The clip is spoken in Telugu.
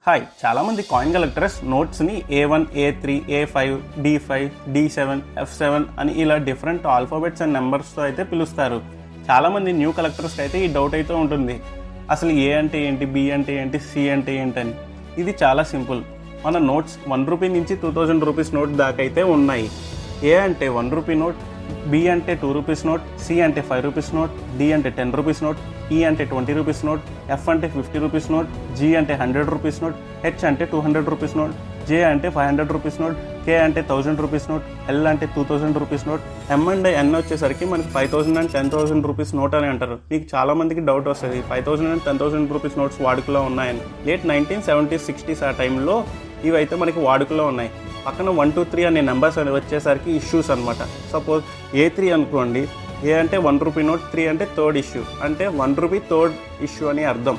హాయ్, చాలామంది coin collectors నోట్స్ని A1, A3, A5, D5, D7, F7 అని ఇలా డిఫరెంట్ ఆల్ఫాబెట్స్ అండ్ నెంబర్స్తో అయితే పిలుస్తారు. చాలామంది న్యూ కలెక్టర్స్కి అయితే ఈ డౌట్ అయితే ఉంటుంది, అసలు ఏ అంటే ఏంటి, బి అంటే ఏంటి, సి అంటే ఏంటని. ఇది చాలా సింపుల్. మన నోట్స్ 1 రూపీ నుంచి 2000 రూపీస్ నోట్ దాకా అయితే ఉన్నాయి. ఏ అంటే 1 రూపీ నోట్, బి అంటే 2 రూపీస్ నోట్, సి అంటే 5 రూపీస్ నోట్, డి అంటే 10 రూపీస్ నోట్, ఈ అంటే 20 రూపీస్ నోట్, ఎఫ్ అంటే 50 రూపీస్ నోట్, జి అంటే 100 రూపీస్ నోట్, హెచ్ అంటే 200 రూపీస్ నోట్, జే అంటే 500 రూపీస్ నోట్, కే అంటే 1000 రూపీస్ నోట్, ఎల్ అంటే 2000 రూపీస్ నోట్, ఎం అండ్ ఎన్ వచ్చేసరికి మనకి 5000 అండ్ 10,000 రూపీస్ నోట్ అని అంటారు. మీకు చాలా మందికి డౌట్ వస్తుంది, 5000 అండ్ 10,000 రూపీస్ నోట్స్ వాడుకలో ఉన్నాయని. లేట్ 1970s 60s ఆ టైంలో ఇవి అయితే మనకి వాడుకలో ఉన్నాయి. పక్కన 1, 2, 3 అనే నెంబర్స్ అని వచ్చేసరికి ఇష్యూస్ అనమాట. సపోజ్ A3 అనుకోండి, ఏ అంటే 1 రూపీ నోట్, 3 అంటే థర్డ్ ఇష్యూ, అంటే 1 రూపీ థర్డ్ ఇష్యూ అని అర్థం.